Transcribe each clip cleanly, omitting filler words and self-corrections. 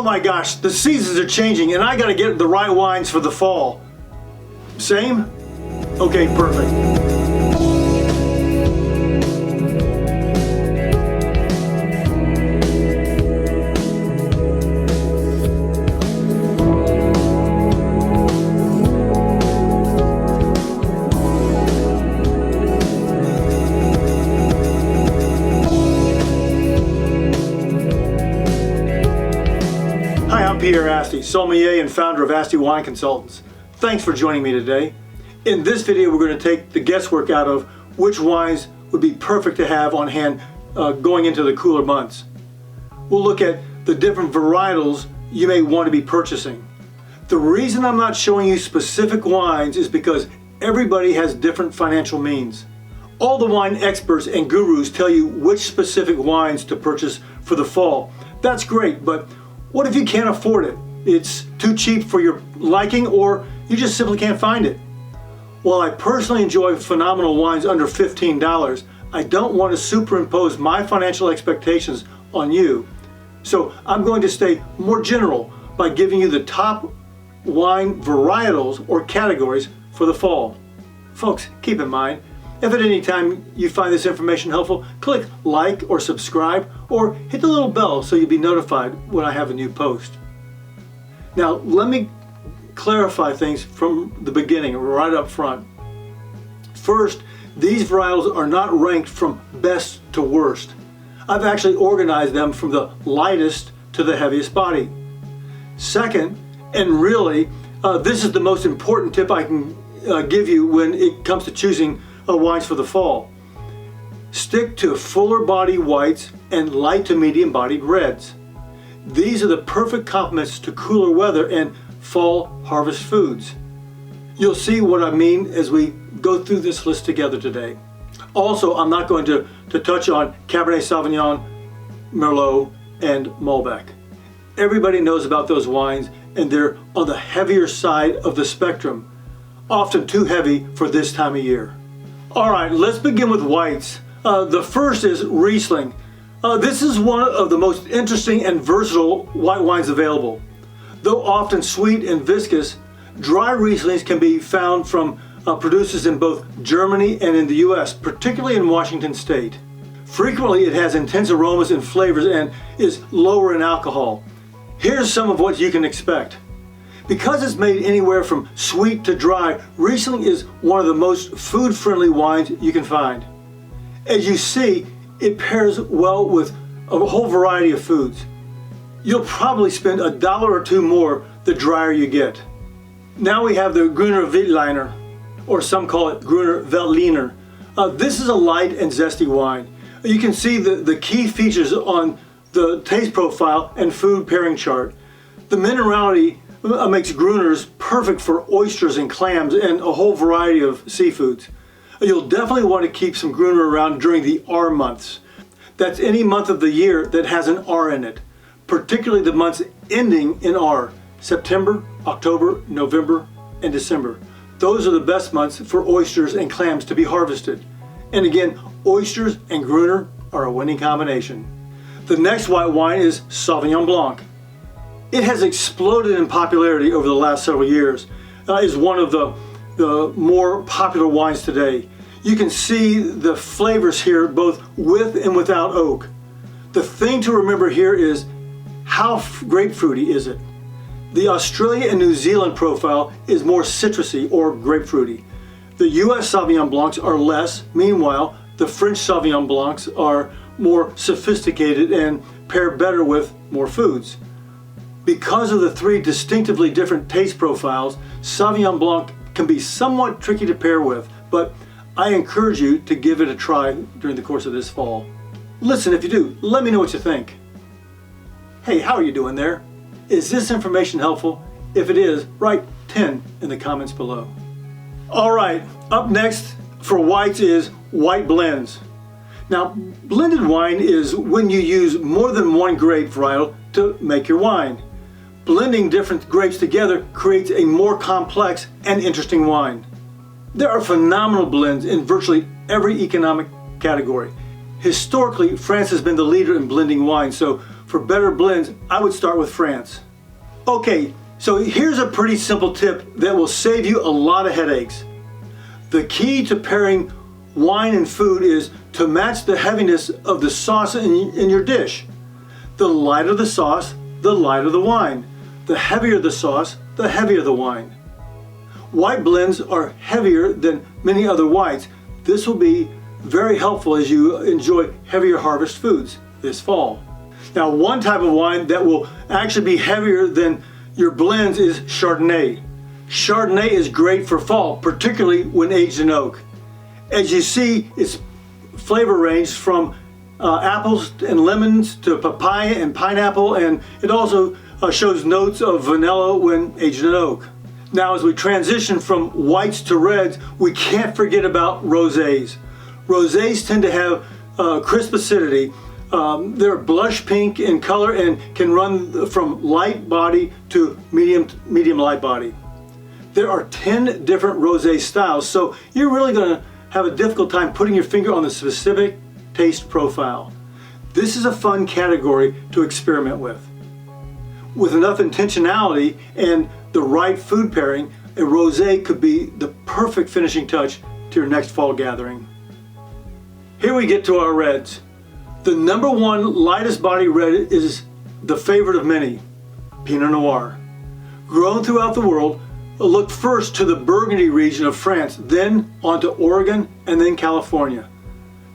my gosh, the seasons are changing and I gotta get the right wines for the fall. Same? Okay, perfect. Asti, sommelier and founder of Asti Wine Consultants. Thanks for joining me today. In this video, we're going to take the guesswork out of which wines would be perfect to have on hand going into the cooler months. We'll look at the different varietals you may want to be purchasing. The reason I'm not showing you specific wines is because everybody has different financial means. All the wine experts and gurus tell you which specific wines to purchase for the fall. That's great, but what if you can't afford it? It's too cheap for your liking, or you just simply can't find it. While I personally enjoy phenomenal wines under $15, I don't want to superimpose my financial expectations on you. So I'm going to stay more general by giving you the top wine varietals or categories for the fall. Folks, keep in mind, if at any time you find this information helpful, click like or subscribe or hit the little bell so you'll be notified when I have a new post. Now, let me clarify things from the beginning, right up front. First, these varietals are not ranked from best to worst. I've actually organized them from the lightest to the heaviest body. Second, and really, this is the most important tip I can give you when it comes to choosing wines for the fall. Stick to fuller body whites and light to medium bodied reds. These are the perfect complements to cooler weather and fall harvest foods. You'll see what I mean as we go through this list together today. Also, I'm not going to touch on Cabernet Sauvignon, Merlot, and Malbec. Everybody knows about those wines and they're on the heavier side of the spectrum, often too heavy for this time of year. All right, let's begin with whites. The first is Riesling. This is one of the most interesting and versatile white wines available. Though often sweet and viscous, dry Rieslings can be found from producers in both Germany and in the US, particularly in Washington State. Frequently, it has intense aromas and flavors and is lower in alcohol. Here's some of what you can expect. Because it's made anywhere from sweet to dry, Riesling is one of the most food-friendly wines you can find. As you see, it pairs well with a whole variety of foods. You'll probably spend $1 or $2 more the drier you get. Now we have the Gruner Velina, or some call it Gruner Velina. This is a light and zesty wine. You can see the key features on the taste profile and food pairing chart. The minerality makes Gruners perfect for oysters and clams and a whole variety of seafoods. You'll definitely want to keep some Gruner around during the R months. That's any month of the year that has an R in it, particularly the months ending in R: September, October, November, and December. Those are the best months for oysters and clams to be harvested. And again, oysters and Gruner are a winning combination. The next white wine is Sauvignon Blanc. It has exploded in popularity over the last several years. Is one of the more popular wines today. You can see the flavors here both with and without oak. The thing to remember here is how grapefruity is it. The Australia and New Zealand profile is more citrusy or grapefruity. The US Sauvignon Blancs are less. Meanwhile, the French Sauvignon Blancs are more sophisticated and pair better with more foods. Because of the three distinctively different taste profiles, Sauvignon Blanc can be somewhat tricky to pair with, but I encourage you to give it a try during the course of this fall. Listen, if you do, let me know what you think. Hey, how are you doing there? Is this information helpful? If it is, write 10 in the comments below. All right, up next for whites is white blends. Now, blended wine is when you use more than one grape varietal to make your wine. Blending different grapes together creates a more complex and interesting wine. There are phenomenal blends in virtually every economic category. Historically, France has been the leader in blending wine, so for better blends, I would start with France. Okay, so here's a pretty simple tip that will save you a lot of headaches. The key to pairing wine and food is to match the heaviness of the sauce in your dish. The lighter the sauce, the lighter the wine. The heavier the sauce, the heavier the wine. White blends are heavier than many other whites. This will be very helpful as you enjoy heavier harvest foods this fall. Now, one type of wine that will actually be heavier than your blends is Chardonnay. Chardonnay is great for fall, particularly when aged in oak. As you see, its flavor range from apples and lemons to papaya and pineapple, and it also shows notes of vanilla when aged in oak. Now, as we transition from whites to reds, we can't forget about rosés. Rosés tend to have crisp acidity. They're blush pink in color and can run from light body to medium light body. There are 10 different rosé styles, so you're really going to have a difficult time putting your finger on the specific taste profile. This is a fun category to experiment with. With enough intentionality and the right food pairing, a rosé could be the perfect finishing touch to your next fall gathering. Here we get to our reds. The number one lightest body red is the favorite of many, Pinot Noir. Grown throughout the world, look first to the Burgundy region of France, then onto Oregon, and then California.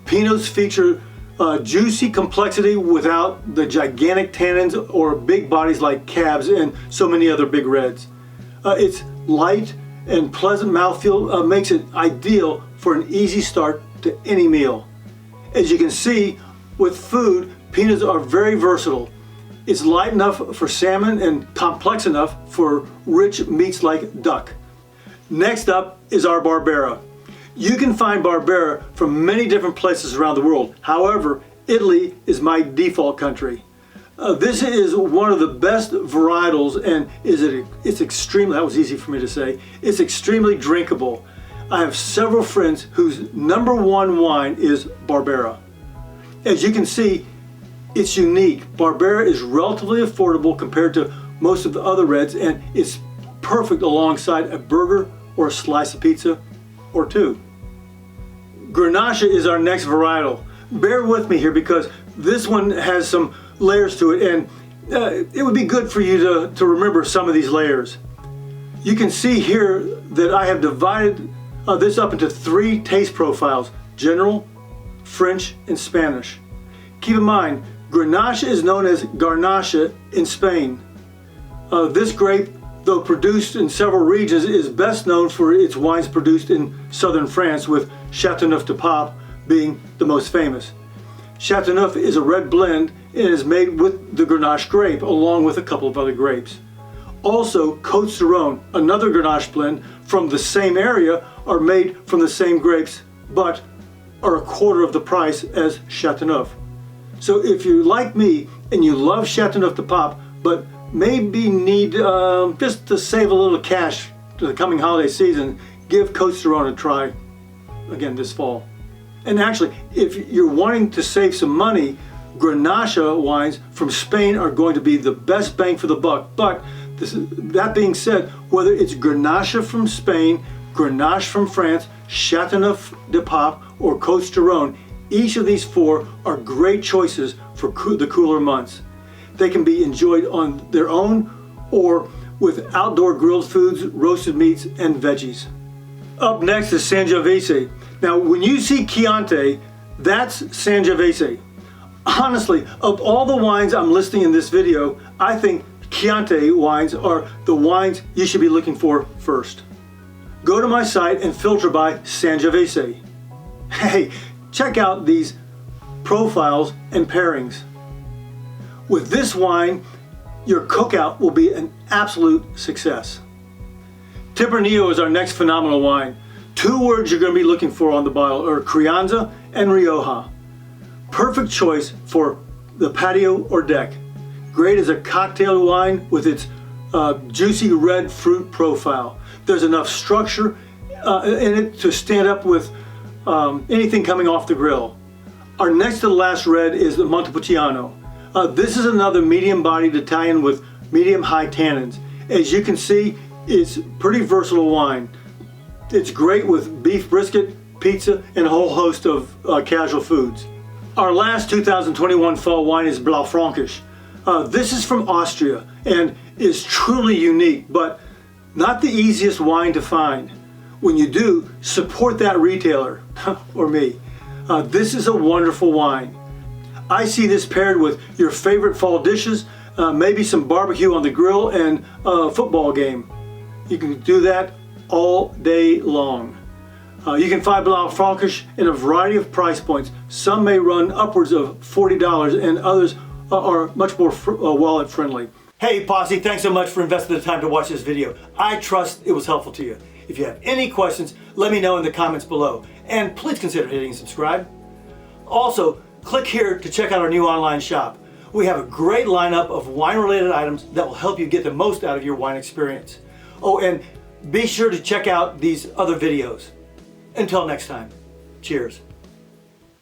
Pinots feature juicy complexity without the gigantic tannins or big bodies like Cabs and so many other big reds. Its light and pleasant mouthfeel makes it ideal for an easy start to any meal. As you can see, with food, Pinots are very versatile. It's light enough for salmon and complex enough for rich meats like duck. Next up is our Barbera. You can find Barbera from many different places around the world. However, Italy is my default country. This is one of the best varietals, and it's extremely, that was easy for me to say, it's extremely drinkable. I have several friends whose number one wine is Barbera. As you can see, it's unique. Barbera is relatively affordable compared to most of the other reds, and it's perfect alongside a burger or a slice of pizza or two. Grenacha is our next varietal. Bear with me here because this one has some layers to it, and it would be good for you to remember some of these layers. You can see here that I have divided this up into 3 taste profiles: general, French, and Spanish. Keep in mind, Grenacha is known as Garnacha in Spain. This grape, though produced in several regions, is best known for its wines produced in southern France, with Châteauneuf-du-Pape being the most famous. Châteauneuf is a red blend and is made with the Grenache grape along with a couple of other grapes. Also, Côtes-du-Rhône, another Grenache blend from the same area, are made from the same grapes but are a quarter of the price as Châteauneuf. So if you're like me and you love Châteauneuf-du-Pape but maybe need just to save a little cash to the coming holiday season, give Côtes-du-Rhône a try again this fall. And actually, if you're wanting to save some money, Grenacha wines from Spain are going to be the best bang for the buck. But that being said, whether it's Grenacha from Spain, Grenache from France, Châteauneuf-du-Pape, or Côtes-du-Rhône, each of these 4 are great choices for the cooler months. They can be enjoyed on their own or with outdoor grilled foods, roasted meats, and veggies. Up next is Sangiovese. Now, when you see Chianti, that's Sangiovese. Honestly, of all the wines I'm listing in this video, I think Chianti wines are the wines you should be looking for first. Go to my site and filter by Sangiovese. Hey, check out these profiles and pairings. With this wine, your cookout will be an absolute success. Tempranillo is our next phenomenal wine. 2 words you're going to be looking for on the bottle are Crianza and Rioja. Perfect choice for the patio or deck. Great as a cocktail wine with its juicy red fruit profile. There's enough structure in it to stand up with anything coming off the grill. Our next to the last red is the Monte Patiano. This is another medium-bodied Italian with medium-high tannins. As you can see, it's pretty versatile wine. It's great with beef brisket, pizza, and a whole host of casual foods. Our last 2021 fall wine is Blaufränkisch. This is from Austria and is truly unique, but not the easiest wine to find. When you do, support that retailer, or me. This is a wonderful wine. I see this paired with your favorite fall dishes, maybe some barbecue on the grill and a football game. You can do that all day long. You can find Blaufränkisch in a variety of price points. Some may run upwards of $40 and others are much more wallet friendly. Hey Posse, thanks so much for investing the time to watch this video. I trust it was helpful to you. If you have any questions, let me know in the comments below. And please consider hitting subscribe. Also, click here to check out our new online shop. We have a great lineup of wine-related items that will help you get the most out of your wine experience. Oh, and be sure to check out these other videos. Until next time, cheers.